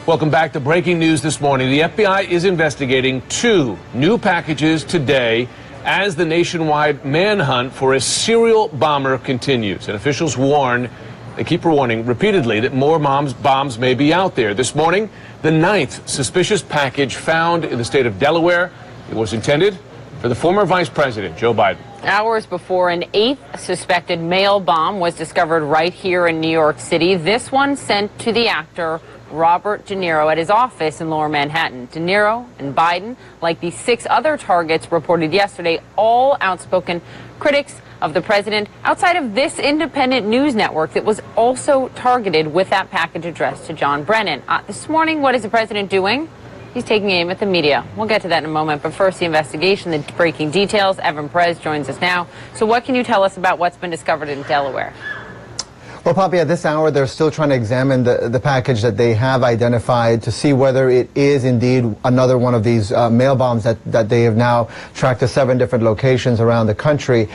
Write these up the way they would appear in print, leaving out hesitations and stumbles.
Welcome back to breaking news this morning. The FBI is investigating 2 new packages today as the nationwide manhunt for a serial bomber continues. And officials keep warning repeatedly that more bombs may be out there. This morning, the 9th suspicious package found in the state of Delaware. It was intended for the former Vice President, Joe Biden. Hours before, an 8th suspected mail bomb was discovered right here in New York City. This one sent to the actor Robert De Niro at his office in Lower Manhattan. De Niro and Biden, like the 6 other targets reported yesterday, all outspoken critics of the president outside of this independent news network that was also targeted with that package addressed to John Brennan. This morning, what is the president doing? He's taking aim at the media. We'll get to that in a moment, but first the investigation, the breaking details. Evan Perez joins us now. So what can you tell us about what's been discovered in Delaware? Well, Poppy, at this hour, they're still trying to examine the package that they have identified to see whether it is indeed another one of these mail bombs that they have now tracked to 7 different locations around the country.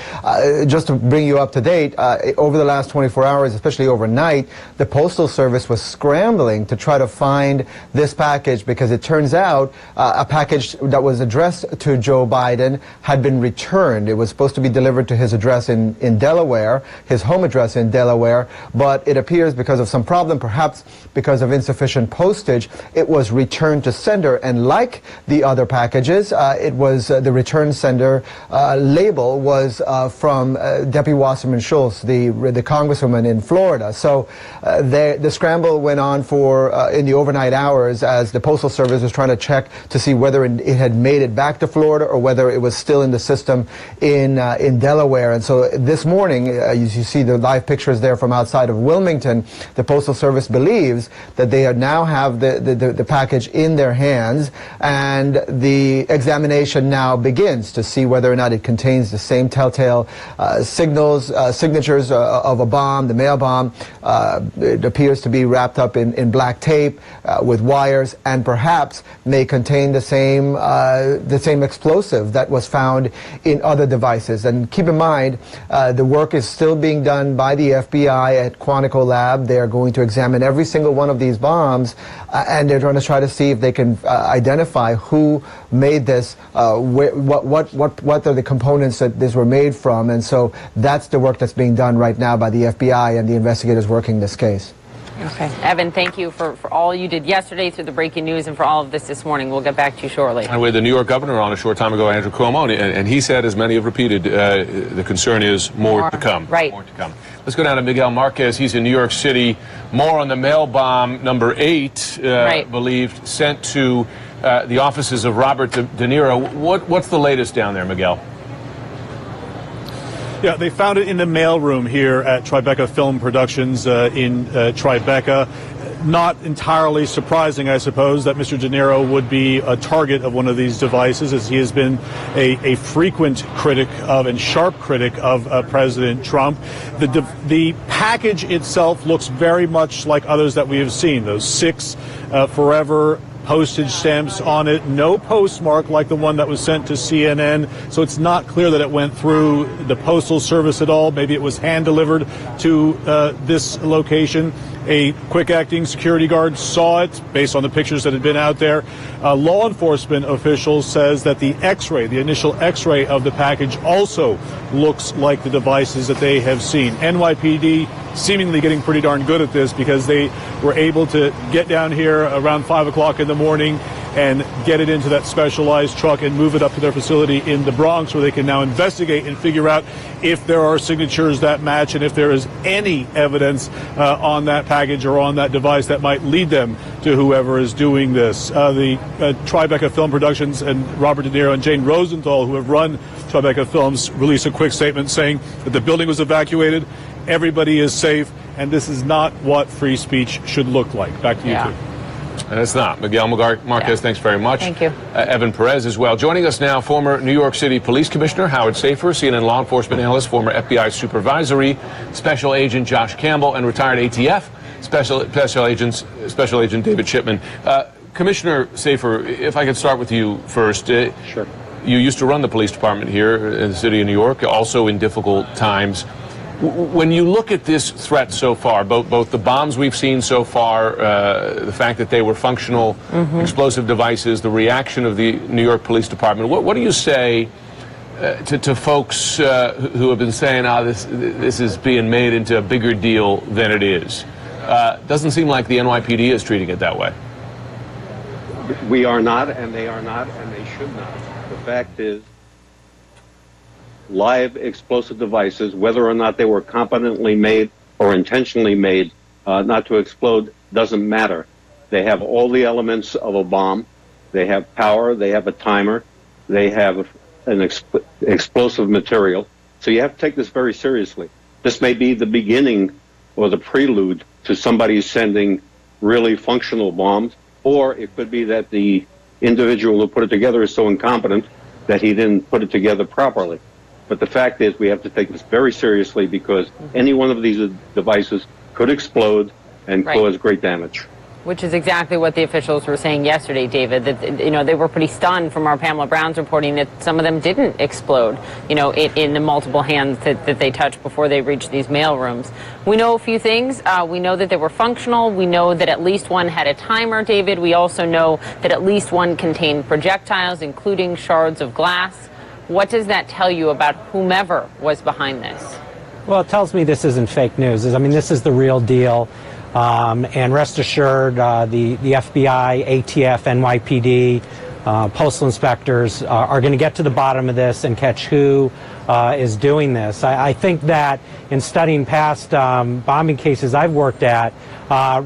Just to bring you up to date, over the last 24 hours, especially overnight, the Postal Service was scrambling to try to find this package because it turns out a package that was addressed to Joe Biden had been returned. It was supposed to be delivered to his address in Delaware, his home address in Delaware. But it appears because of some problem, perhaps because of insufficient postage, it was returned to sender. And like the other packages, it was the return sender label was from Deputy Wasserman Schultz, the congresswoman in Florida. So the scramble went on for in the overnight hours as the Postal Service was trying to check to see whether it had made it back to Florida or whether it was still in the system in Delaware. And so this morning, you see the live pictures there from outside of Wilmington, the Postal Service believes that they now have the package in their hands, and the examination now begins to see whether or not it contains the same telltale signatures of a bomb, the mail bomb. It appears to be wrapped up in black tape with wires, and perhaps may contain the same explosive that was found in other devices. And keep in mind, the work is still being done by the FBI at Quantico Lab. They are going to examine every single one of these bombs, and they're going to try to see if they can identify who made this, what are the components that these were made from. And so that's the work that's being done right now by the FBI and the investigators working this case. Okay. Evan, thank you for all you did yesterday through the breaking news and for all of this morning. We'll get back to you shortly. And we had the New York governor on a short time ago, Andrew Cuomo, and he said, as many have repeated, the concern is more to come. Right. More to come. Let's go down to Miguel Marquez. He's in New York City. More on the mail bomb number 8, believed, sent to the offices of Robert De Niro. What's the latest down there, Miguel? Yeah, they found it in the mailroom here at Tribeca Film Productions in Tribeca. Not entirely surprising, I suppose, that Mr. De Niro would be a target of one of these devices, as he has been a frequent critic of and sharp critic of President Trump. The package itself looks very much like others that we have seen, those 6 forever postage stamps on it, no postmark like the one that was sent to CNN, so it's not clear that it went through the Postal Service at all. Maybe it was hand-delivered to this location. A quick-acting security guard saw it based on the pictures that had been out there. Law enforcement officials says that the X-ray, the initial X-ray of the package also looks like the devices that they have seen. NYPD seemingly getting pretty darn good at this because they were able to get down here around 5 o'clock in the morning and get it into that specialized truck and move it up to their facility in the Bronx, where they can now investigate and figure out if there are signatures that match and if there is any evidence on that package or on that device that might lead them to whoever is doing this. The Tribeca Film Productions and Robert De Niro and Jane Rosenthal, who have run Tribeca Films, released a quick statement saying that the building was evacuated, everybody is safe, and this is not what free speech should look like. Back to you two. And it's not. Miguel Marquez, thanks very much. Thank you. Evan Perez as well. Joining us now, former New York City Police Commissioner Howard Safer, CNN law enforcement analyst, former FBI Supervisory Special Agent Josh Campbell, and retired ATF Special Agent David Shipman. Commissioner Safer, if I could start with you first. Sure. You used to run the police department here in the city of New York, also in difficult times. When you look at this threat so far, both the bombs we've seen so far, the fact that they were functional explosive devices, the reaction of the New York Police Department, what do you say to folks who have been saying, this is being made into a bigger deal than it is? Doesn't seem like the NYPD is treating it that way. We are not, and they are not, and they should not. The fact is, live explosive devices, whether or not they were competently made or intentionally made not to explode, doesn't matter. They have all the elements of a bomb. They have power, they have a timer, they have an explosive material. So you have to take this very seriously. This may be the beginning or the prelude to somebody sending really functional bombs, or it could be that the individual who put it together is so incompetent that he didn't put it together properly. But the fact is, we have to take this very seriously, because any one of these devices could explode and cause great damage. Which is exactly what the officials were saying yesterday, David, that, they were pretty stunned from our Pamela Brown's reporting that some of them didn't explode, in the multiple hands that they touched before they reached these mail rooms. We know a few things. We know that they were functional. We know that at least one had a timer, David. We also know that at least one contained projectiles, including shards of glass. What does that tell you about whomever was behind this? Well, it tells me this isn't fake news. I mean, this is the real deal. And rest assured, the FBI, ATF, NYPD, postal inspectors are going to get to the bottom of this and catch who is doing this. I think that in studying past bombing cases I've worked at,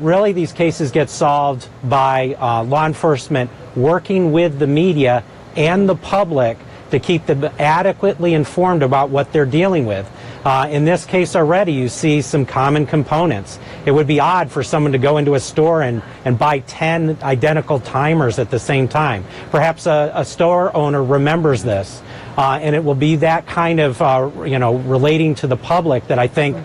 really these cases get solved by law enforcement working with the media and the public to keep them adequately informed about what they're dealing with. In this case already, you see some common components. It would be odd for someone to go into a store and buy 10 identical timers at the same time. Perhaps a store owner remembers this. And it will be that kind of, relating to the public that I think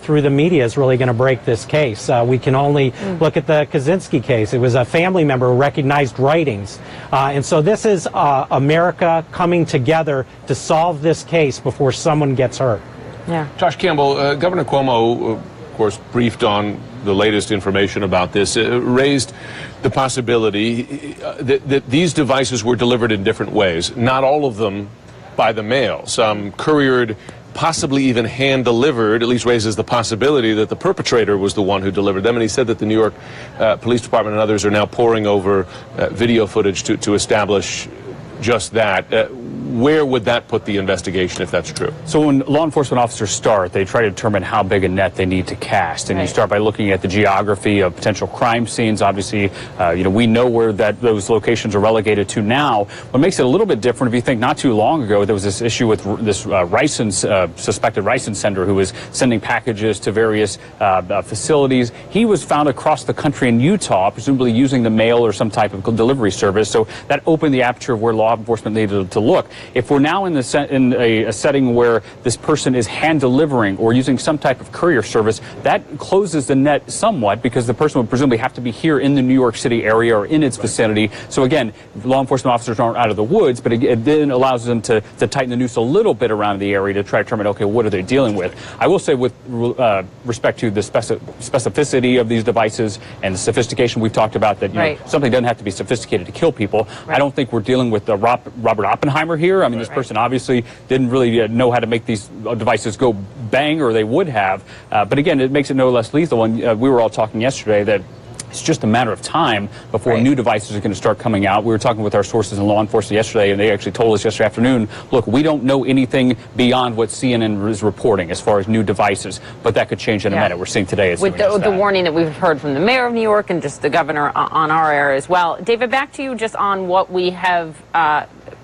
through the media is really going to break this case. We can only look at the Kaczynski case. It was a family member who recognized writings. And so this is America coming together to solve this case before someone gets hurt. Yeah. Josh Campbell, Governor Cuomo, of course, briefed on the latest information about this, raised the possibility that these devices were delivered in different ways. Not all of them by the mail. Some couriered, possibly even hand-delivered, at least raises the possibility that the perpetrator was the one who delivered them. And he said that the New York Police Department and others are now poring over video footage to establish just that. Where would that put the investigation if that's true? So when law enforcement officers start, they try to determine how big a net they need to cast. And you start by looking at the geography of potential crime scenes. Obviously, we know where those locations are relegated to now. What makes it a little bit different, if you think not too long ago, there was this issue with this suspected ricin sender who was sending packages to various facilities. He was found across the country in Utah, presumably using the mail or some type of delivery service. So that opened the aperture of where law enforcement needed to look. If we're now in a setting where this person is hand delivering or using some type of courier service, that closes the net somewhat, because the person would presumably have to be here in the New York City area or in its vicinity. So again, law enforcement officers aren't out of the woods, but it then allows them to tighten the noose a little bit around the area to try to determine, okay, what are they dealing with? I will say, with respect to the specificity of these devices and the sophistication, we've talked about that something doesn't have to be sophisticated to kill people. I don't think we're dealing with Robert Oppenheimer here. I mean, this person obviously didn't really know how to make these devices go bang, or they would have. But again, it makes it no less lethal. And we were all talking yesterday that it's just a matter of time before new devices are going to start coming out. We were talking with our sources in law enforcement yesterday, and they actually told us yesterday afternoon, look, we don't know anything beyond what CNN is reporting as far as new devices, but that could change in a minute. We're seeing today. With the warning that we've heard from the mayor of New York and just the governor on our air as well. David, back to you just on what we have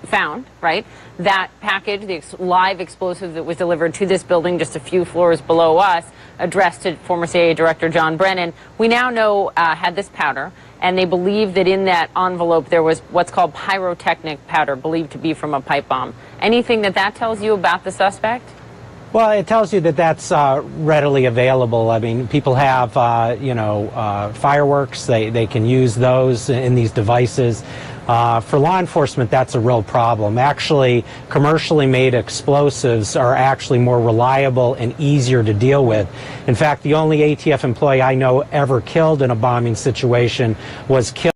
found, right? That package, the live explosive that was delivered to this building just a few floors below us, addressed to former CIA Director John Brennan, we now know had this powder, and they believe that in that envelope there was what's called pyrotechnic powder, believed to be from a pipe bomb. Anything that tells you about the suspect? Well, it tells you that that's readily available. I mean, people have, fireworks. They can use those in these devices. For law enforcement, that's a real problem. Actually, commercially made explosives are actually more reliable and easier to deal with. In fact, the only ATF employee I know ever killed in a bombing situation was killed